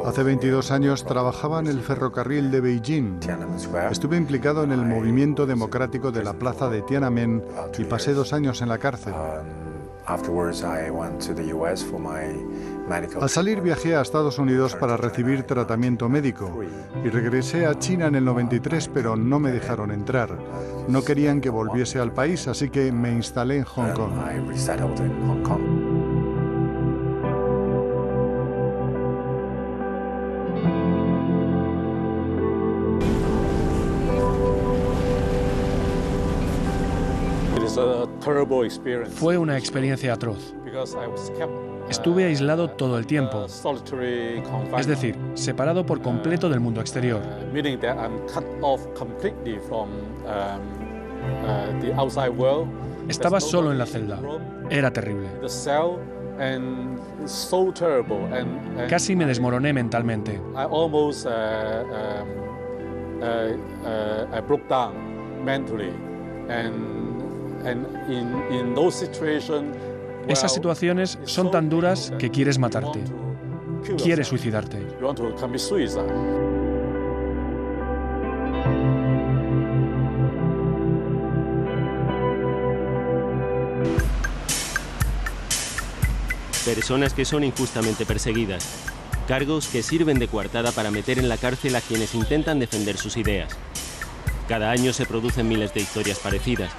Hace 22 años trabajaba en el ferrocarril de Beijing. Estuve implicado en el movimiento democrático de la plaza de Tiananmen y pasé 2 años en la cárcel. Al salir viajé a Estados Unidos para recibir tratamiento médico y regresé a China en el 93, pero no me dejaron entrar. No querían que volviese al país, así que me instalé en Hong Kong. Fue una experiencia atroz. Estuve aislado todo el tiempo, es decir, separado por completo del mundo exterior. Estaba solo en la celda. Era terrible. Casi me desmoroné mentalmente. Esas situaciones son tan duras que quieres matarte, quieres suicidarte. Personas que son injustamente perseguidas, cargos que sirven de coartada para meter en la cárcel a quienes intentan defender sus ideas. Cada año se producen miles de historias parecidas,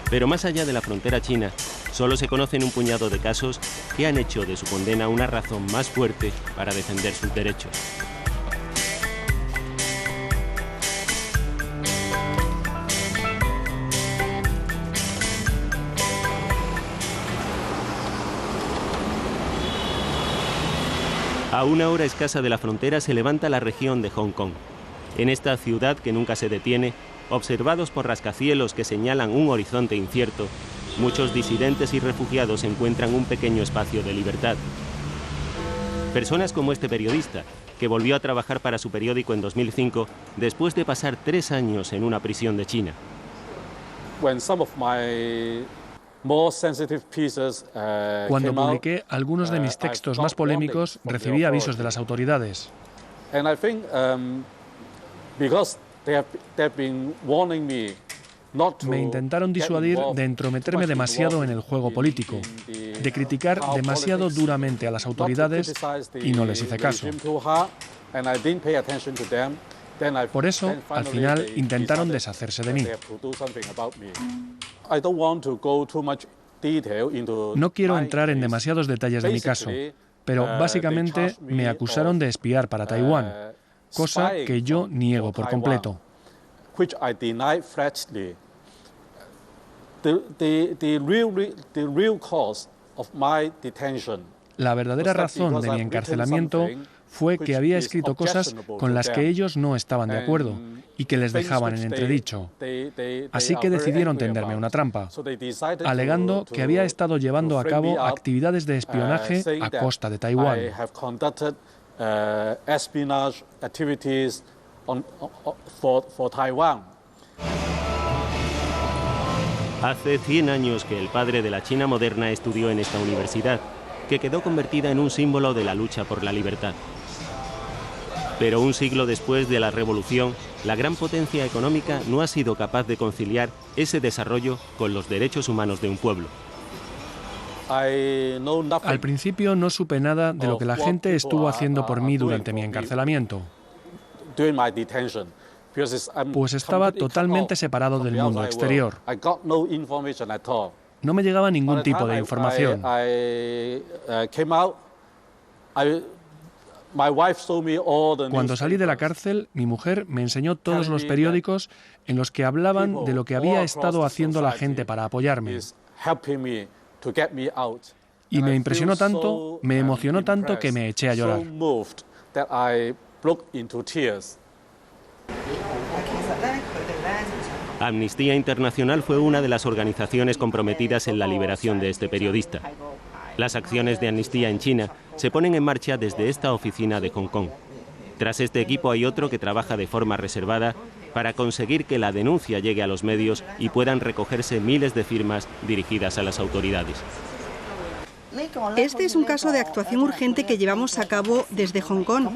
pero más allá de la frontera china, solo se conocen un puñado de casos que han hecho de su condena una razón más fuerte para defender sus derechos. A 1 hora escasa de la frontera se levanta la región de Hong Kong. En esta ciudad que nunca se detiene, observados por rascacielos que señalan un horizonte incierto, muchos disidentes y refugiados encuentran un pequeño espacio de libertad. Personas como este periodista, que volvió a trabajar para su periódico en 2005, después de pasar 3 años en una prisión de China. Cuando publiqué algunos de mis textos más polémicos, recibí avisos de las autoridades. Me intentaron disuadir de entrometerme demasiado en el juego político, de criticar demasiado duramente a las autoridades y no les hice caso. Por eso, al final, intentaron deshacerse de mí. No quiero entrar en demasiados detalles de mi caso, pero básicamente me acusaron de espiar para Taiwán, cosa que yo niego por completo. La verdadera razón de mi encarcelamiento fue que había escrito cosas con las que ellos no estaban de acuerdo y que les dejaban en entredicho. Así que decidieron tenderme una trampa, alegando que había estado llevando a cabo actividades de espionaje a costa de Taiwán. Hace 100 años que el padre de la China moderna estudió en esta universidad, que quedó convertida en un símbolo de la lucha por la libertad. Pero un siglo después de la revolución, la gran potencia económica no ha sido capaz de conciliar ese desarrollo con los derechos humanos de un pueblo. Al principio no supe nada de lo que la gente estuvo haciendo por mí durante mi encarcelamiento, pues estaba totalmente separado del mundo exterior. No me llegaba ningún tipo de información. Cuando salí de la cárcel, mi mujer me enseñó todos los periódicos en los que hablaban de lo que había estado haciendo la gente para apoyarme. Y me impresionó tanto, me emocionó tanto que me eché a llorar. Amnistía Internacional fue una de las organizaciones comprometidas en la liberación de este periodista. Las acciones de Amnistía en China se ponen en marcha desde esta oficina de Hong Kong. Tras este equipo hay otro que trabaja de forma reservada para conseguir que la denuncia llegue a los medios y puedan recogerse miles de firmas dirigidas a las autoridades. Este es un caso de actuación urgente que llevamos a cabo desde Hong Kong.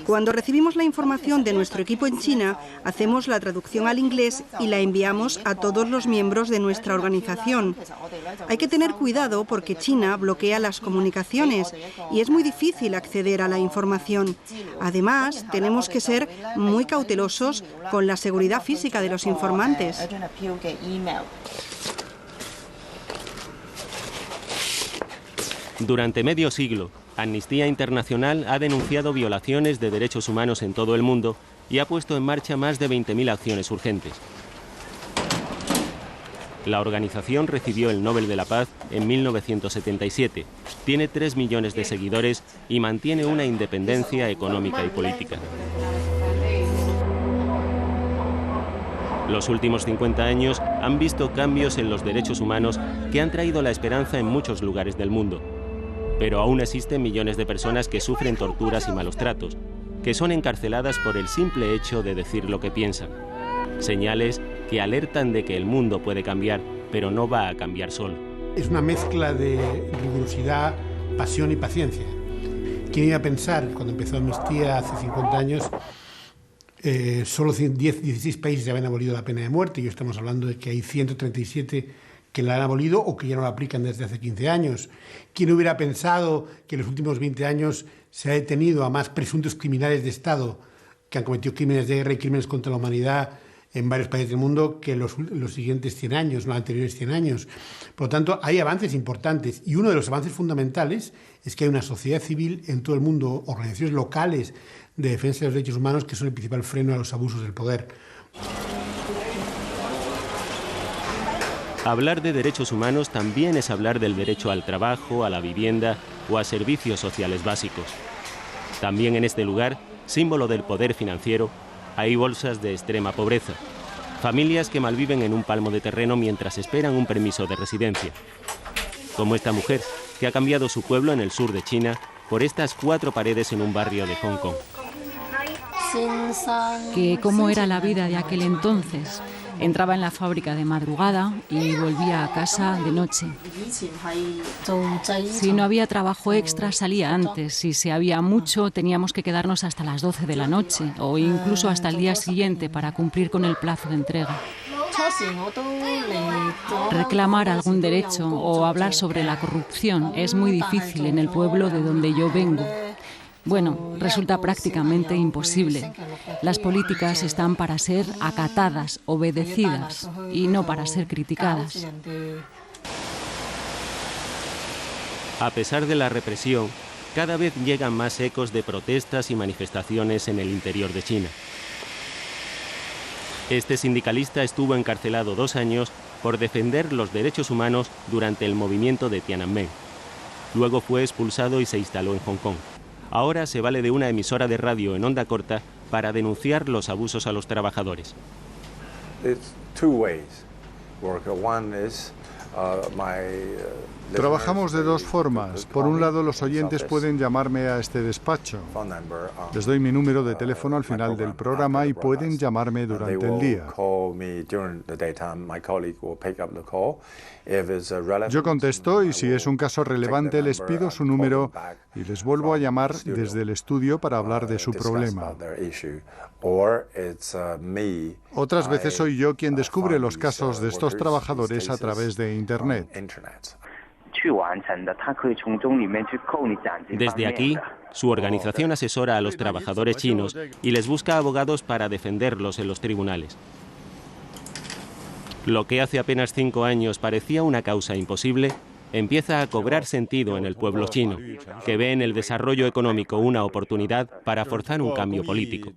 Cuando recibimos la información de nuestro equipo en China, hacemos la traducción al inglés y la enviamos a todos los miembros de nuestra organización. Hay que tener cuidado porque China bloquea las comunicaciones y es muy difícil acceder a la información. Además, tenemos que ser muy cautelosos con la seguridad física de los informantes. Durante medio siglo, Amnistía Internacional ha denunciado violaciones de derechos humanos en todo el mundo y ha puesto en marcha más de 20.000 acciones urgentes. La organización recibió el Nobel de la Paz en 1977, tiene 3 millones de seguidores y mantiene una independencia económica y política. Los últimos 50 años han visto cambios en los derechos humanos que han traído la esperanza en muchos lugares del mundo. Pero aún existen millones de personas que sufren torturas y malos tratos, que son encarceladas por el simple hecho de decir lo que piensan. Señales que alertan de que el mundo puede cambiar, pero no va a cambiar solo. Es una mezcla de rigurosidad, pasión y paciencia. ¿Quién iba a pensar, cuando empezó Amnistía hace 50 años, solo 16 países ya habían abolido la pena de muerte, y estamos hablando de que hay 137 que la han abolido o que ya no la aplican desde hace 15 años. ¿Quién hubiera pensado que en los últimos 20 años se ha detenido a más presuntos criminales de Estado que han cometido crímenes de guerra y crímenes contra la humanidad en varios países del mundo que los siguientes 100 años, los anteriores 100 años? Por lo tanto, hay avances importantes, y uno de los avances fundamentales es que hay una sociedad civil en todo el mundo, organizaciones locales de defensa de los derechos humanos, que son el principal freno a los abusos del poder. Hablar de derechos humanos también es hablar del derecho al trabajo, a la vivienda o a servicios sociales básicos. También en este lugar, símbolo del poder financiero, hay bolsas de extrema pobreza, familias que malviven en un palmo de terreno mientras esperan un permiso de residencia. Como esta mujer, que ha cambiado su pueblo en el sur de China por estas 4 paredes en un barrio de Hong Kong. ¿Cómo era la vida de aquel entonces? Entraba en la fábrica de madrugada y volvía a casa de noche. Si no había trabajo extra, salía antes. Si se había mucho, teníamos que quedarnos hasta las 12 de la noche o incluso hasta el día siguiente para cumplir con el plazo de entrega. Reclamar algún derecho o hablar sobre la corrupción es muy difícil en el pueblo de donde yo vengo. Bueno, resulta prácticamente imposible. Las políticas están para ser acatadas, obedecidas, y no para ser criticadas. A pesar de la represión, cada vez llegan más ecos de protestas y manifestaciones en el interior de China. Este sindicalista estuvo encarcelado 2 años por defender los derechos humanos durante el movimiento de Tiananmen. Luego fue expulsado y se instaló en Hong Kong. Ahora se vale de una emisora de radio en onda corta para denunciar los abusos a los trabajadores. Trabajamos de 2 formas. Por un lado, los oyentes pueden llamarme a este despacho. Les doy mi número de teléfono al final del programa y pueden llamarme durante el día. Yo contesto y si es un caso relevante les pido su número y les vuelvo a llamar desde el estudio para hablar de su problema. Otras veces soy yo quien descubre los casos de estos trabajadores a través de Internet. Desde aquí, su organización asesora a los trabajadores chinos y les busca abogados para defenderlos en los tribunales. Lo que hace apenas 5 años parecía una causa imposible, empieza a cobrar sentido en el pueblo chino, que ve en el desarrollo económico una oportunidad para forzar un cambio político.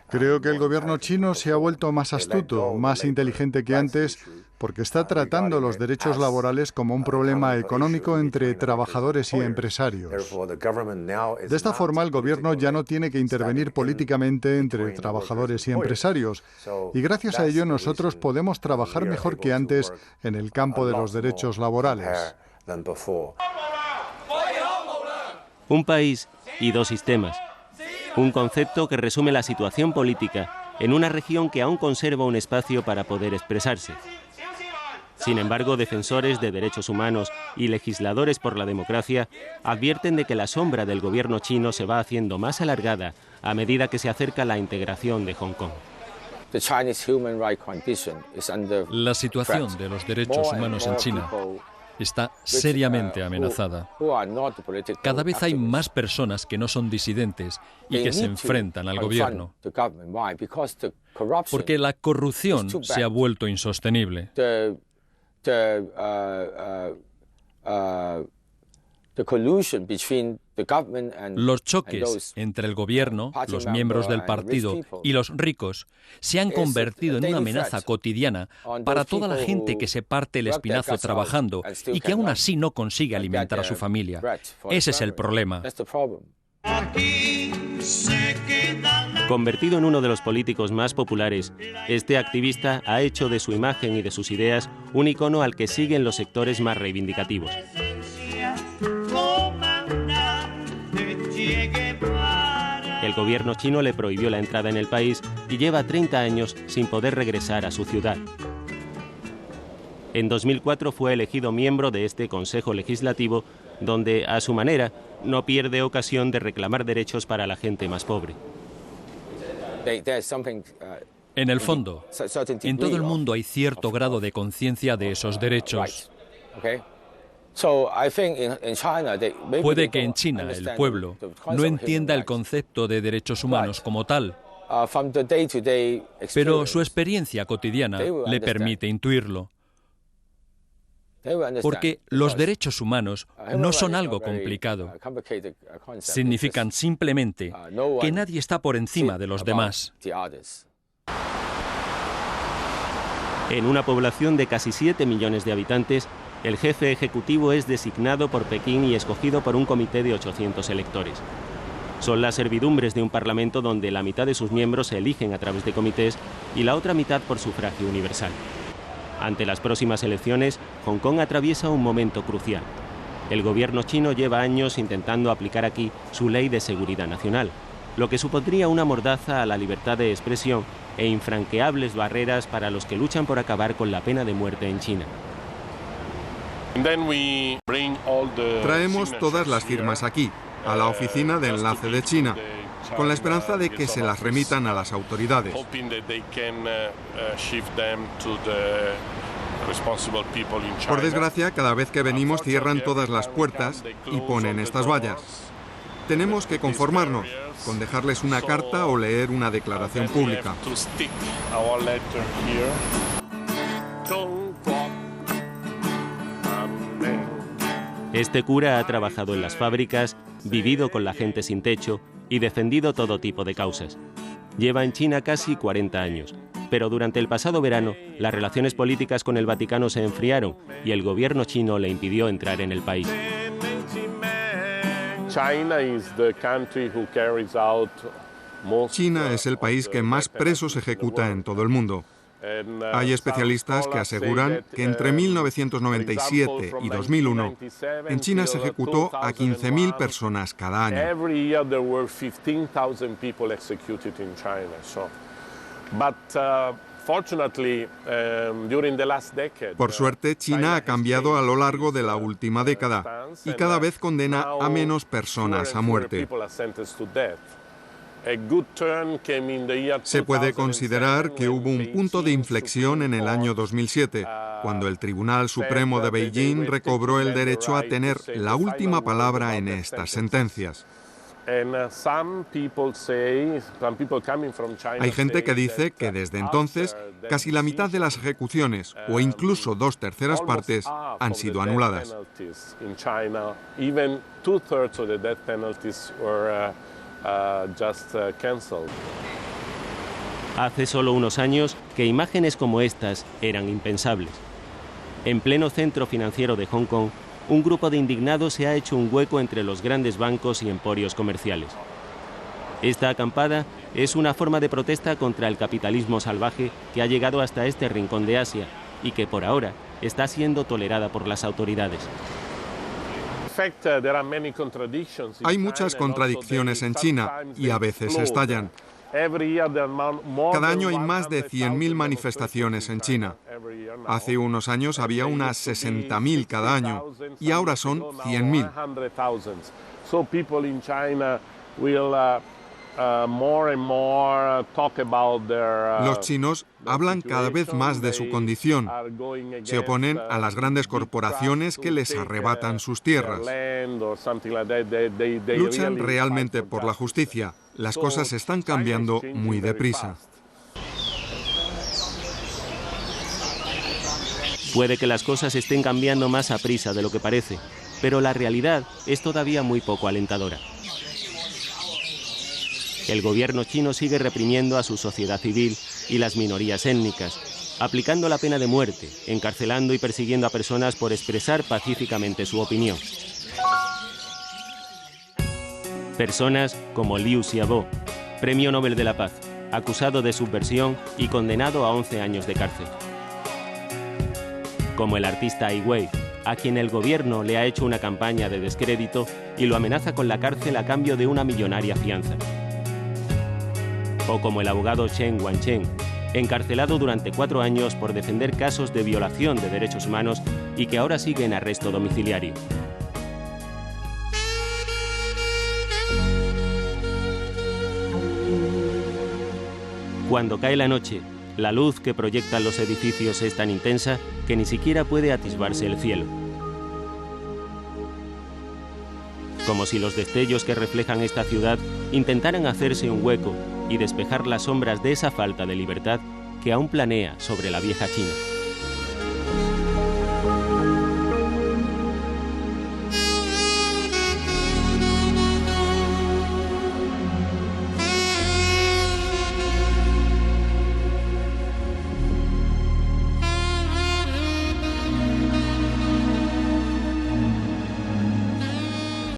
Creo que el gobierno chino se ha vuelto más astuto, más inteligente que antes, porque está tratando los derechos laborales como un problema económico entre trabajadores y empresarios. De esta forma, el gobierno ya no tiene que intervenir políticamente entre trabajadores y empresarios, y gracias a ello nosotros podemos trabajar mejor que antes en el campo de los derechos laborales. Un país y 2 sistemas. Un concepto que resume la situación política en una región que aún conserva un espacio para poder expresarse. Sin embargo, defensores de derechos humanos y legisladores por la democracia advierten de que la sombra del gobierno chino se va haciendo más alargada a medida que se acerca la integración de Hong Kong. La situación de los derechos humanos en China está seriamente amenazada. Cada vez hay más personas que no son disidentes y que se enfrentan al gobierno, porque la corrupción se ha vuelto insostenible. Los choques entre el gobierno, los miembros del partido y los ricos se han convertido en una amenaza cotidiana para toda la gente que se parte el espinazo trabajando y que aún así no consigue alimentar a su familia. Ese es el problema. Convertido en uno de los políticos más populares, este activista ha hecho de su imagen y de sus ideas un icono al que siguen los sectores más reivindicativos. El gobierno chino le prohibió la entrada en el país y lleva 30 años sin poder regresar a su ciudad. En 2004 fue elegido miembro de este Consejo Legislativo, donde, a su manera, no pierde ocasión de reclamar derechos para la gente más pobre. En el fondo, en todo el mundo hay cierto grado de conciencia de esos derechos. Puede que en China el pueblo no entienda el concepto de derechos humanos como tal, pero su experiencia cotidiana le permite intuirlo. Porque los derechos humanos no son algo complicado. Significan simplemente que nadie está por encima de los demás. En una población de casi 7 millones de habitantes, el jefe ejecutivo es designado por Pekín y escogido por un comité de 800 electores. Son las servidumbres de un parlamento donde la mitad de sus miembros se eligen a través de comités y la otra mitad por sufragio universal. Ante las próximas elecciones, Hong Kong atraviesa un momento crucial. El gobierno chino lleva años intentando aplicar aquí su ley de seguridad nacional, lo que supondría una mordaza a la libertad de expresión e infranqueables barreras para los que luchan por acabar con la pena de muerte en China. Traemos todas las firmas aquí, a la oficina de enlace de China, con la esperanza de que se las remitan a las autoridades. Por desgracia, cada vez que venimos cierran todas las puertas y ponen estas vallas. Tenemos que conformarnos con dejarles una carta o leer una declaración pública. Este cura ha trabajado en las fábricas, vivido con la gente sin techo y defendido todo tipo de causas. Lleva en China casi 40 años, pero durante el pasado verano las relaciones políticas con el Vaticano se enfriaron y el gobierno chino le impidió entrar en el país. China es el país que más presos ejecuta en todo el mundo. Hay especialistas que aseguran que entre 1997 y 2001 en China se ejecutó a 15.000 personas cada año. Por suerte, China ha cambiado a lo largo de la última década y cada vez condena a menos personas a muerte. Se puede considerar que hubo un punto de inflexión en el año 2007, cuando el Tribunal Supremo de Beijing recobró el derecho a tener la última palabra en estas sentencias. Hay gente que dice que desde entonces casi la mitad de las ejecuciones, o incluso 2/3 partes, han sido anuladas. Hace solo unos años que imágenes como estas eran impensables. En pleno centro financiero de Hong Kong, un grupo de indignados se ha hecho un hueco entre los grandes bancos y emporios comerciales. Esta acampada es una forma de protesta contra el capitalismo salvaje que ha llegado hasta este rincón de Asia y que por ahora está siendo tolerada por las autoridades. Hay muchas contradicciones en China y a veces estallan. Cada año hay más de 100.000 manifestaciones en China. Hace unos años había unas 60.000 cada año y ahora son 100.000. Los chinos hablan cada vez más de su condición. Se oponen a las grandes corporaciones que les arrebatan sus tierras. Luchan realmente por la justicia. Las cosas están cambiando muy deprisa. Puede que las cosas estén cambiando más a prisa de lo que parece, pero la realidad es todavía muy poco alentadora. El gobierno chino sigue reprimiendo a su sociedad civil y las minorías étnicas, aplicando la pena de muerte, encarcelando y persiguiendo a personas por expresar pacíficamente su opinión. Personas como Liu Xiaobo, Premio Nobel de la Paz, acusado de subversión y condenado a 11 años de cárcel. Como el artista Ai Weiwei, a quien el gobierno le ha hecho una campaña de descrédito y lo amenaza con la cárcel a cambio de una millonaria fianza. O como el abogado Chen Wancheng, encarcelado durante 4 años por defender casos de violación de derechos humanos y que ahora sigue en arresto domiciliario. Cuando cae la noche, la luz que proyectan los edificios es tan intensa que ni siquiera puede atisbarse el cielo. Como si los destellos que reflejan esta ciudad intentaran hacerse un hueco y despejar las sombras de esa falta de libertad que aún planea sobre la vieja China.